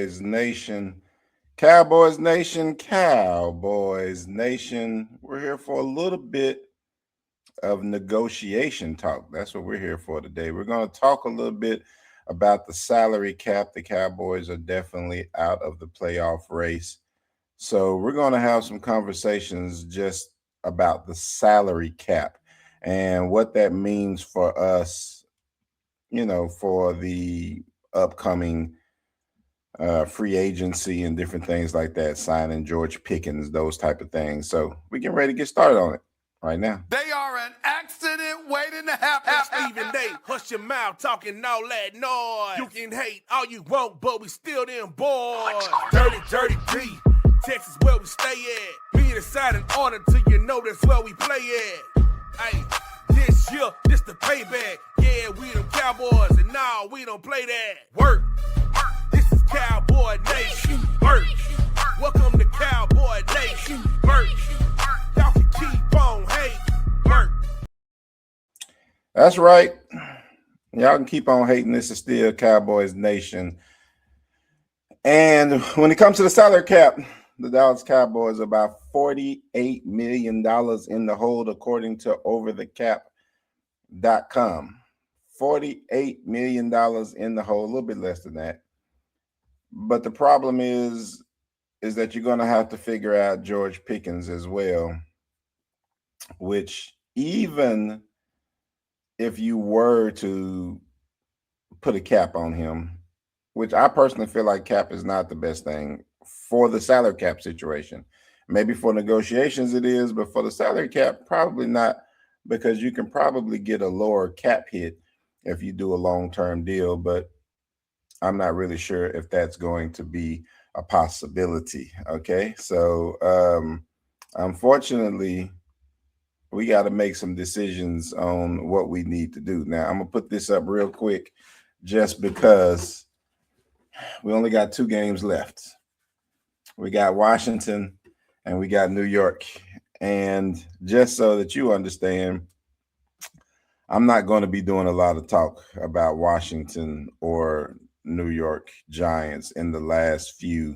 Cowboys Nation. Cowboys Nation, Cowboys Nation. We're here for a little bit of negotiation talk. That's what we're here for today. We're going to talk a little bit about the salary cap. The Cowboys are definitely out of the playoff race. So we're going to have some conversations just about the salary cap and what that means for us, for the upcoming free agency and different things like that, signing George Pickens, those type of things. So we get ready to get started on it right now. They are an accident waiting to happen. Stephen A, hush your mouth, talking all that noise. You can hate all you want, but we still them boys. Dirty, dirty D, Texas where we stay at. Me inside in order till you know that's where we play at. Hey, this year, this the payback. Yeah, we them Cowboys, and now we don't play that. Work. This is Cowboy Nation. Work. Welcome to Cowboy Nation. Work. Y'all can keep on hate. Work. That's right. Y'all can keep on hating. This is still Cowboys Nation. And when it comes to the salary cap, the Dallas Cowboys are about $48 million in the hold, according to overthecap.com. $48 million in the hole, a little bit less than that. But the problem is that you're going to have to figure out George Pickens as well, which even if you were to put a cap on him, which I personally feel like cap is not the best thing for the salary cap situation. Maybe for negotiations it is, but for the salary cap, probably not, because you can probably get a lower cap hit if you do a long-term deal, but I'm not really sure if that's going to be a possibility. Okay, so unfortunately, we got to make some decisions on what we need to do. Now, I'm gonna put this up real quick just because we only got 2 games left. We got Washington and we got New York. And just so that you understand, I'm not going to be doing a lot of talk about Washington or New York Giants in the last few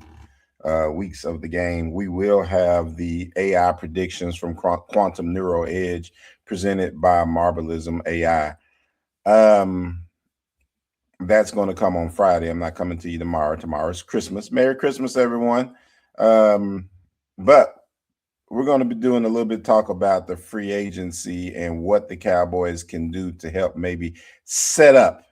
weeks of the game. We will have the AI predictions from Quantum Neuro Edge presented by Marblism AI. That's going to come on Friday. I'm not coming to you tomorrow. Tomorrow's Christmas. Merry Christmas, everyone. But we're going to be doing a little bit of talk about the free agency and what the Cowboys can do to help maybe set up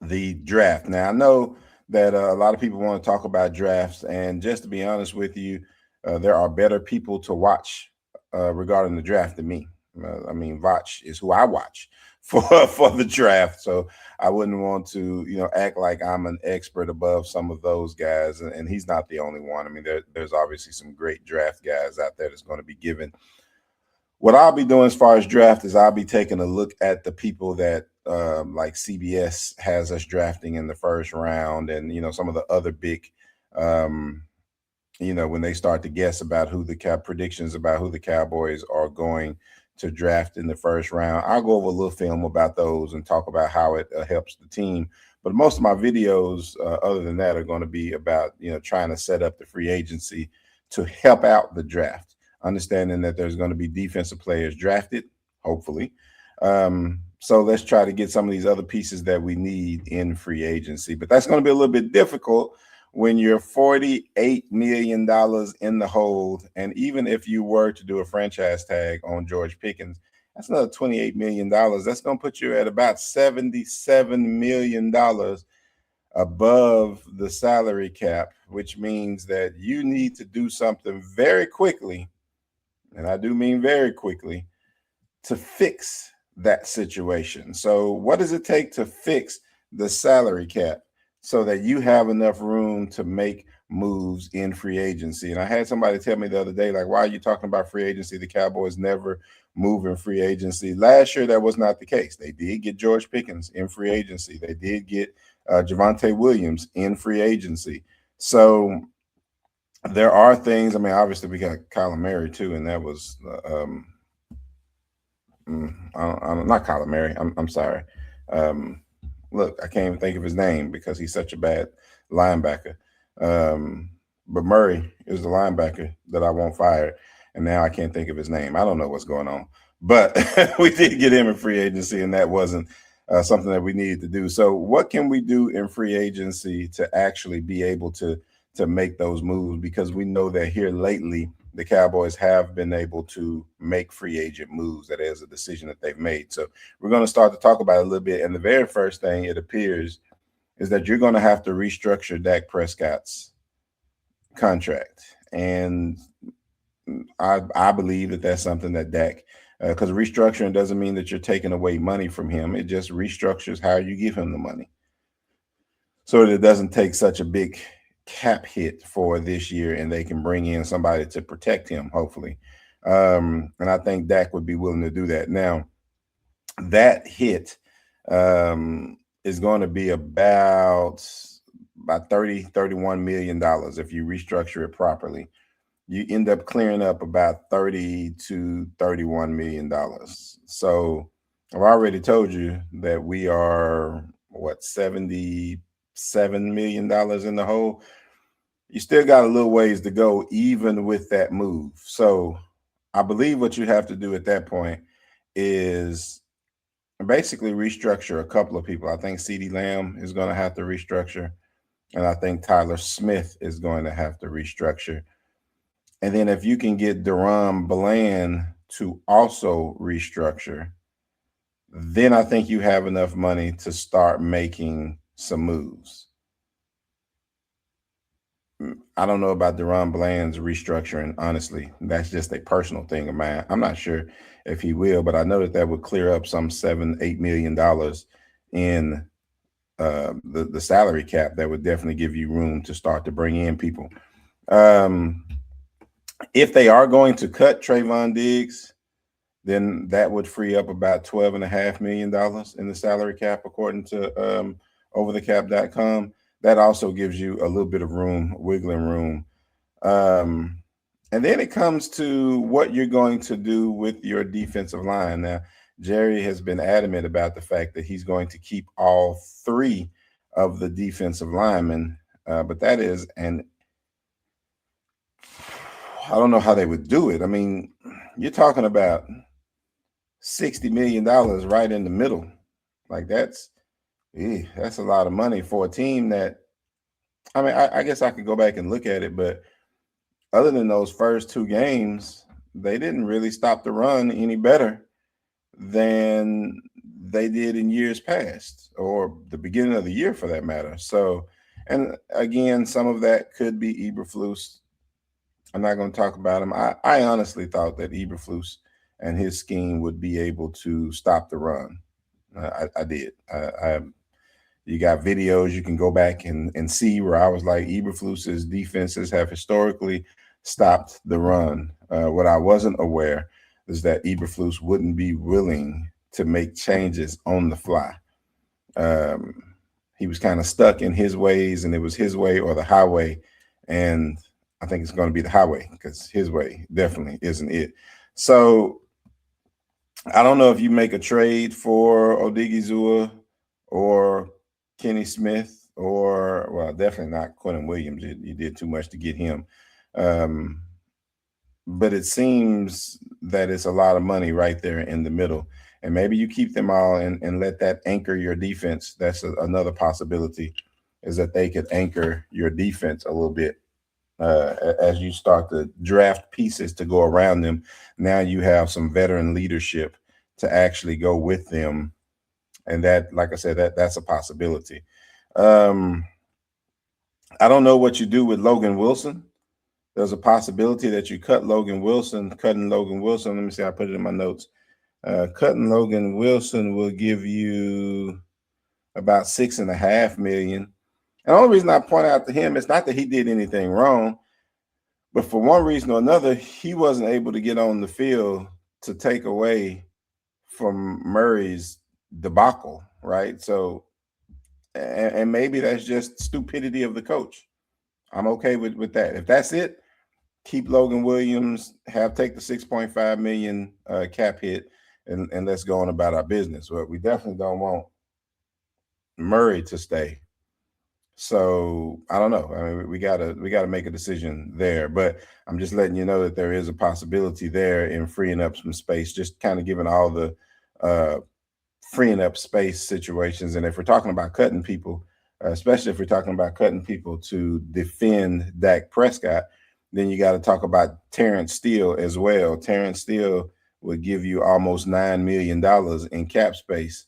the draft. Now, I know that a lot of people want to talk about drafts, and just to be honest with you, there are better people to watch regarding the draft than me. Vach is who I watch for the draft, so I wouldn't want to, act like I'm an expert above some of those guys, and he's not the only one. I mean, there's obviously some great draft guys out there that's going to be given. What I'll be doing as far as draft is I'll be taking a look at the people that like CBS has us drafting in the first round, and some of the other big, when they start to guess about who the predictions about who the Cowboys are going to draft in the first round. I'll go over a little film about those and talk about how it helps the team. But most of my videos, other than that, are going to be about trying to set up the free agency to help out the draft, understanding that there's going to be defensive players drafted, hopefully. So let's try to get some of these other pieces that we need in free agency. But that's going to be a little bit difficult when you're $48 million in the hold. And even if you were to do a franchise tag on George Pickens, that's another $28 million. That's going to put you at about $77 million above the salary cap, which means that you need to do something very quickly, and I do mean very quickly, to fix that situation. So what does it take to fix the salary cap so that you have enough room to make moves in free agency? And I had somebody tell me the other day, like, why are you talking about free agency? The Cowboys never move in free agency. Last year, that was not the case. They did get George Pickens in free agency. They did get Javonte Williams in free agency. So there are things. I mean, obviously, we got Kyler Murray, too, and that was not Kyler Murray. I'm sorry. Look, I can't even think of his name because he's such a bad linebacker. But Murray is the linebacker that I want fired, and now I can't think of his name. I don't know what's going on, but we did get him in free agency, and that wasn't something that we needed to do. So, what can we do in free agency to actually be able to make those moves? Because we know that here lately, the Cowboys have been able to make free agent moves. That is a decision that they've made. So, we're going to start to talk about it a little bit. And the very first thing it appears is that you're going to have to restructure Dak Prescott's contract. And I believe that that's something that Dak, because restructuring doesn't mean that you're taking away money from him. It just restructures how you give him the money, so that it doesn't take such a big cap hit for this year, and they can bring in somebody to protect him, hopefully. And I think Dak would be willing to do that. Now, that hit is going to be about 31 million dollars if you restructure it properly. You end up clearing up about 30 to 31 million dollars. So I've already told you that we are what, $77 million in the hole. You still got a little ways to go even with that move. So I believe what you have to do at that point is basically restructure a couple of people. I think CeeDee Lamb is going to have to restructure, and I think Tyler Smith is going to have to restructure. And then if you can get Deron Bland to also restructure, then I think you have enough money to start making some moves. I don't know about Deron Bland's restructuring, honestly. That's just a personal thing of mine. I'm not sure if he will, but I know that would clear up some $7-8 million in the salary cap. That would definitely give you room to start to bring in people. If they are going to cut Trayvon Diggs, then that would free up about $12.5 million in the salary cap, according to overthecap.com. That also gives you a little bit of room, wiggling room. And then it comes to what you're going to do with your defensive line. Now, Jerry has been adamant about the fact that he's going to keep all three of the defensive linemen, but that is I don't know how they would do it. I mean, you're talking about $60 million right in the middle. Like that's a lot of money for a team that, I mean, I guess I could go back and look at it, but other than those first two games, they didn't really stop the run any better than they did in years past, or the beginning of the year for that matter. So, and again, some of that could be Eberflus. I'm not going to talk about him. I honestly thought that Eberflus and his scheme would be able to stop the run. I did. You got videos you can go back and see where I was like, Eberflus's defenses have historically stopped the run. What I wasn't aware is that Eberflus wouldn't be willing to make changes on the fly. He was kind of stuck in his ways, and it was his way or the highway. And I think it's going to be the highway, because his way definitely isn't it. So I don't know if you make a trade for Odigizua or Kenny Smith, or, well, definitely not Quentin Williams. You did too much to get him. But it seems that it's a lot of money right there in the middle. And maybe you keep them all and let that anchor your defense. That's another possibility, is that they could anchor your defense a little bit. As you start to draft pieces to go around them, now you have some veteran leadership to actually go with them. And that, like I said, that's a possibility. I don't know what you do with Logan Wilson. There's a possibility that you cut Logan Wilson. Cutting Logan Wilson, let me see, I put it in my notes. Cutting Logan Wilson will give you about $6.5 million. And the only reason I point out to him, it's not that he did anything wrong, but for one reason or another, he wasn't able to get on the field to take away from Murray's debacle, right? So, and maybe that's just stupidity of the coach. I'm okay with that. If that's it, keep Logan Williams, take the $6.5 million cap hit, and let's go on about our business. But we definitely don't want Murray to stay. So I don't know. I mean, we gotta make a decision there. But I'm just letting you know that there is a possibility there in freeing up some space, just kind of giving all the uh, freeing up space situations. And if we're talking about cutting people, especially if we're talking about cutting people to defend Dak Prescott, then you got to talk about Terrence Steele as well. Terrence Steele would give you almost $9 million in cap space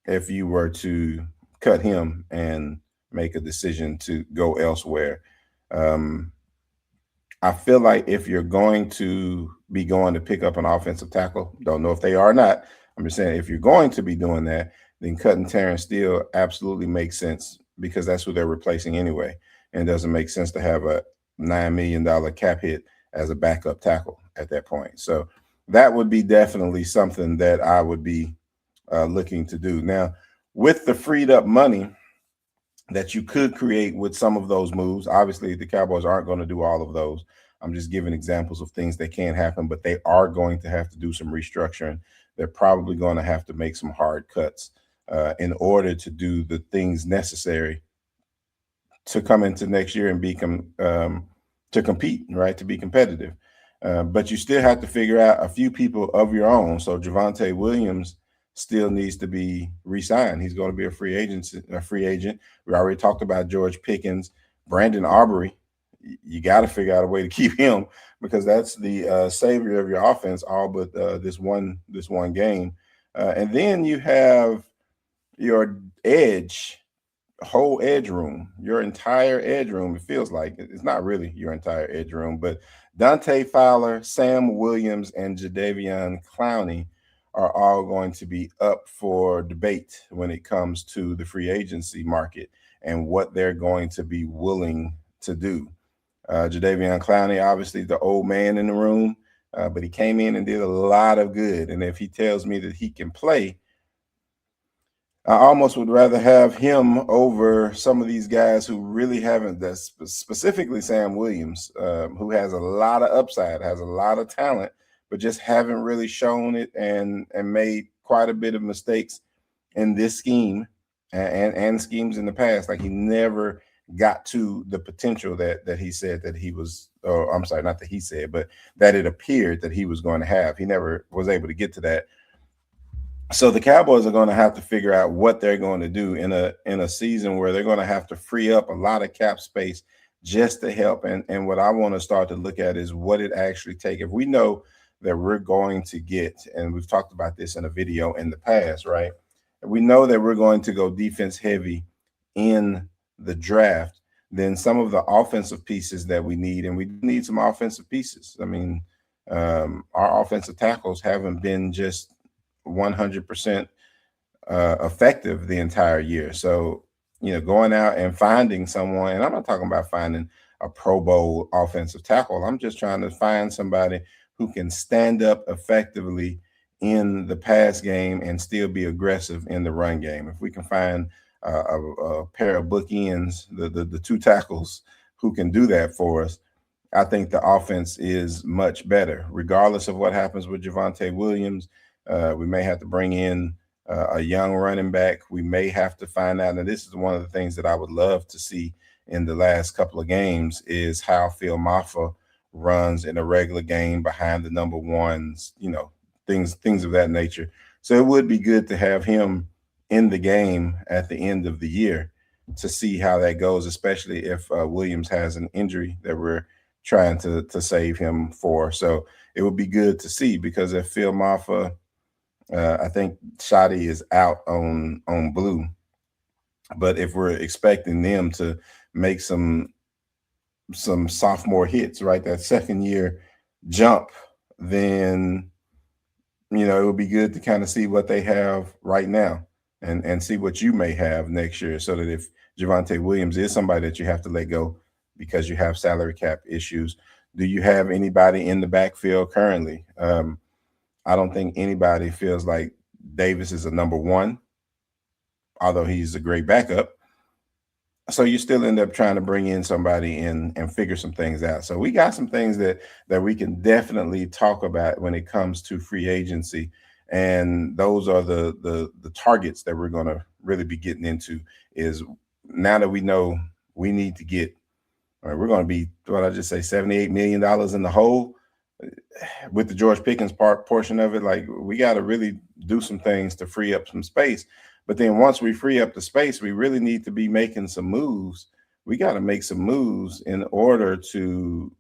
if you were to cut him and make a decision to go elsewhere. Um, I feel like if you're going to be going to pick up an offensive tackle, don't know if they are or not. I'm just saying if you're going to be doing that, then cutting Terrence Steele absolutely makes sense because that's who they're replacing anyway. And it doesn't make sense to have a $9 million cap hit as a backup tackle at that point. So that would be definitely something that I would be looking to do. Now, with the freed up money that you could create with some of those moves, obviously the Cowboys aren't going to do all of those. I'm just giving examples of things that can happen, but they are going to have to do some restructuring. They're probably going to have to make some hard cuts in order to do the things necessary to come into next year and to compete, right? To be competitive. But you still have to figure out a few people of your own. So Javonte Williams still needs to be re-signed. He's going to be a free agent. We already talked about George Pickens, Brandon Aubrey. You got to figure out a way to keep him because that's the savior of your offense, all but this one game. And then you have your whole edge room, your entire edge room. It feels like it's not really your entire edge room, but Dante Fowler, Sam Williams, and Jadeveon Clowney are all going to be up for debate when it comes to the free agency market and what they're going to be willing to do. Jadeveon Clowney, obviously the old man in the room, but he came in and did a lot of good. And if he tells me that he can play, I almost would rather have him over some of these guys who really haven't. That's specifically Sam Williams, who has a lot of upside, has a lot of talent, but just haven't really shown it and made quite a bit of mistakes in this scheme and schemes in the past. Like he never got to the potential that he said that he was. Or I'm sorry, not that he said, but that it appeared that he was going to have. He never was able to get to that. So the Cowboys are going to have to figure out what they're going to do in a season where they're going to have to free up a lot of cap space just to help. And what I want to start to look at is what it actually takes. If we know that we're going to get, and we've talked about this in a video in the past, right? If we know that we're going to go defense heavy in the draft, then some of the offensive pieces that we need, and we need some offensive pieces. I mean, our offensive tackles haven't been just 100% effective the entire year. So, going out and finding someone, and I'm not talking about finding a Pro Bowl offensive tackle. I'm just trying to find somebody who can stand up effectively in the pass game and still be aggressive in the run game. If we can find a pair of bookends, the two tackles who can do that for us, I think the offense is much better, regardless of what happens with Javonte Williams. We may have to bring in a young running back. We may have to find out, and this is one of the things that I would love to see in the last couple of games, is how Phil Maffa runs in a regular game behind the number ones, things of that nature. So it would be good to have him in the game at the end of the year to see how that goes, especially if Williams has an injury that we're trying to save him for. So it would be good to see, because if Phil Maffa, I think Shoddy is out on blue, but if we're expecting them to make some sophomore hits, right, that second year jump, then it would be good to kind of see what they have right now and see what you may have next year, so that if Javonte Williams is somebody that you have to let go because you have salary cap issues, do you have anybody in the backfield currently? I don't think anybody feels like Davis is a number one, although he's a great backup. So you still end up trying to bring in somebody and figure some things out. So we got some things that we can definitely talk about when it comes to free agency. And those are the targets that we're going to really be getting into, is now that we know we need to get, we're going to be, what I just say, $78 million in the hole with the George Pickens portion of it. Like, we got to really do some things to free up some space. But then once we free up the space, we really need to be making some moves. We got to make some moves in order to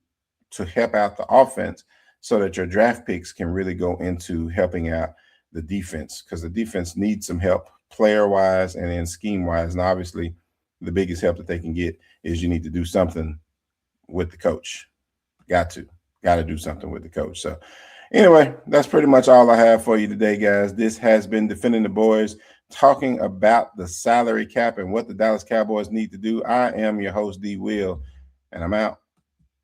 help out the offense, so that your draft picks can really go into helping out the defense, because the defense needs some help player-wise and then scheme-wise. And obviously, the biggest help that they can get is you need to do something with the coach. Got to do something with the coach. So anyway, that's pretty much all I have for you today, guys. This has been Defending the Boys, talking about the salary cap and what the Dallas Cowboys need to do. I am your host, D. Will, and I'm out.